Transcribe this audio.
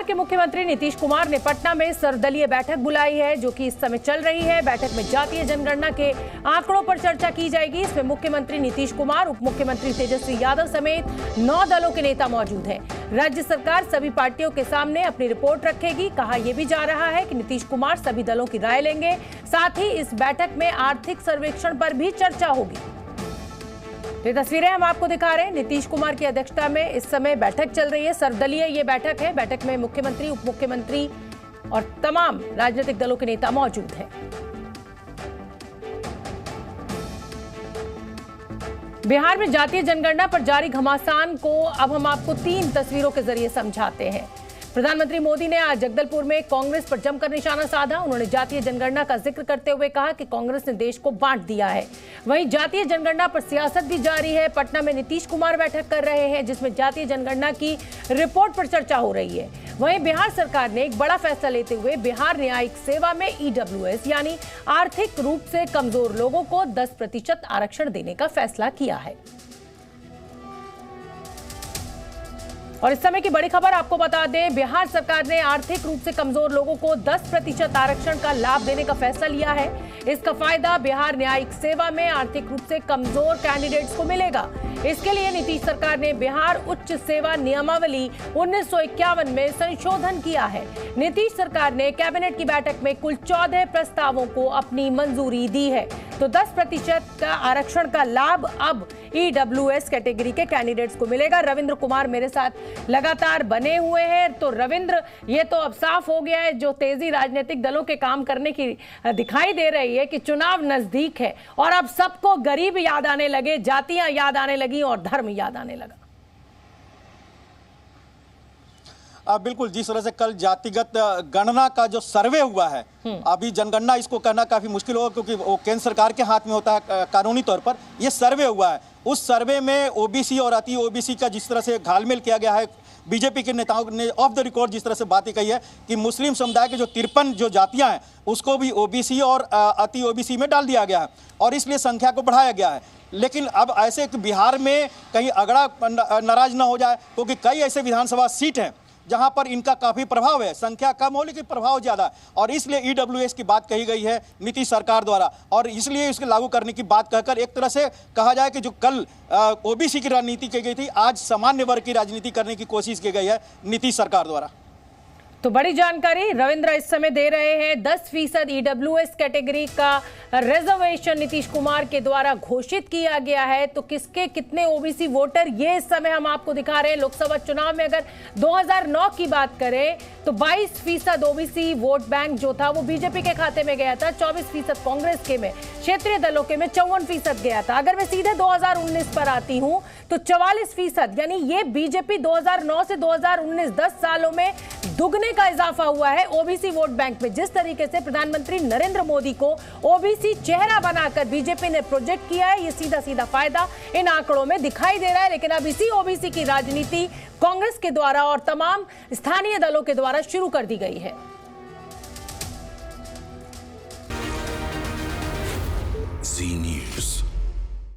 के मुख्यमंत्री नीतीश कुमार ने पटना में सर्वदलीय बैठक बुलाई है, जो कि इस समय चल रही है। बैठक में जातीय जनगणना के आंकड़ों पर चर्चा की जाएगी। इसमें मुख्यमंत्री नीतीश कुमार, उप मुख्यमंत्री तेजस्वी यादव समेत 9 दलों के नेता मौजूद हैं। राज्य सरकार सभी पार्टियों के सामने अपनी रिपोर्ट रखेगी। कहा यह भी जा रहा है कि नीतीश कुमार सभी दलों की राय लेंगे। साथ ही इस बैठक में आर्थिक सर्वेक्षण पर भी चर्चा होगी। ये तस्वीरें हम आपको दिखा रहे हैं। नीतीश कुमार की अध्यक्षता में इस समय बैठक चल रही है। सर्वदलीय ये बैठक है। बैठक में मुख्यमंत्री, उप मुख्यमंत्री और तमाम राजनीतिक दलों के नेता मौजूद हैं। बिहार में जातीय जनगणना पर जारी घमासान को अब हम आपको 3 तस्वीरों के जरिए समझाते हैं। प्रधानमंत्री मोदी ने आज जगदलपुर में कांग्रेस पर जमकर निशाना साधा। उन्होंने जातीय जनगणना का जिक्र करते हुए कहा कि कांग्रेस ने देश को बांट दिया है। वहीं जातीय जनगणना पर सियासत भी जारी है। पटना में नीतीश कुमार बैठक कर रहे हैं, जिसमें जातीय जनगणना की रिपोर्ट पर चर्चा हो रही है। वहीं बिहार सरकार ने एक बड़ा फैसला लेते हुए बिहार न्यायिक सेवा में EWS यानी आर्थिक रूप से कमजोर लोगों को 10% आरक्षण देने का फैसला किया है। और इस समय की बड़ी खबर आपको बता दें, बिहार सरकार ने आर्थिक रूप से कमजोर लोगों को 10% आरक्षण का लाभ देने का फैसला लिया है। इसका फायदा बिहार न्यायिक सेवा में आर्थिक रूप से कमजोर कैंडिडेट्स को मिलेगा। इसके लिए नीतीश सरकार ने बिहार उच्च सेवा नियमावली 1951 में संशोधन किया है। नीतीश सरकार ने कैबिनेट की बैठक में कुल 14 प्रस्तावों को अपनी मंजूरी दी है। तो 10% का आरक्षण का लाभ अब EWS कैटेगरी के कैंडिडेट्स को मिलेगा। रविंद्र कुमार मेरे साथ लगातार बने हुए हैं। तो रविंद्र, ये तो अब साफ हो गया है, जो तेजी राजनीतिक दलों के काम करने की दिखाई दे रही है कि चुनाव नजदीक है और अब सबको गरीब याद आने लगे, जातियां याद आने लगी और धर्म याद आने लगा। बिल्कुल, जिस तरह से कल जातिगत गणना का जो सर्वे हुआ है, अभी जनगणना इसको कहना काफी मुश्किल होगा क्योंकि वो केंद्र सरकार के हाथ में होता है कानूनी तौर पर। ये सर्वे हुआ है, उस सर्वे में OBC और अति OBC का जिस तरह से घालमेल किया गया है, बीजेपी के नेताओं ने ऑफ द रिकॉर्ड जिस तरह से बातें कही है कि मुस्लिम समुदाय के जो 53 जो जातियां हैं उसको भी OBC और अति OBC में डाल दिया गया है और इसलिए संख्या को बढ़ाया गया है। लेकिन अब ऐसे बिहार में कहीं अगड़ा नाराज ना हो जाए, क्योंकि कई ऐसे विधानसभा सीट हैं जहां पर इनका काफी प्रभाव है। संख्या कम हो लेकिन प्रभाव ज्यादा है और इसलिए EWS की बात कही गई है नीतीश सरकार द्वारा और इसलिए इसके लागू करने की बात कहकर एक तरह से कहा जाए कि जो कल OBC की राजनीति की गई थी, आज सामान्य वर्ग की राजनीति करने की कोशिश की गई है नीतीश सरकार द्वारा। तो बड़ी जानकारी रविंद्र इस समय दे रहे हैं। 10% EWS कैटेगरी का रिजर्वेशन नीतीश कुमार के द्वारा घोषित किया गया है। तो किसके कितने OBC वोटर, ये इस समय हम आपको दिखा रहे हैं। लोकसभा चुनाव में अगर 2009 की बात करें तो 22% OBC वोट बैंक जो था वो बीजेपी के खाते में गया था, 24% कांग्रेस के में, क्षेत्रीय दलों के में 54% गया था। अगर मैं सीधे 2019 पर आती हूं तो 44%, यानी ये बीजेपी 2009 से 2019 10 सालों में दुगने का इजाफा हुआ है OBC वोट बैंक में। जिस तरीके से प्रधानमंत्री नरेंद्र मोदी को OBC चेहरा बनाकर बीजेपी ने प्रोजेक्ट किया है, ये सीधा सीधा फायदा इन आंकड़ों में दिखाई दे रहा है। लेकिन अब इसी OBC की राजनीति कांग्रेस के द्वारा और तमाम स्थानीय दलों के द्वारा शुरू कर दी गई है।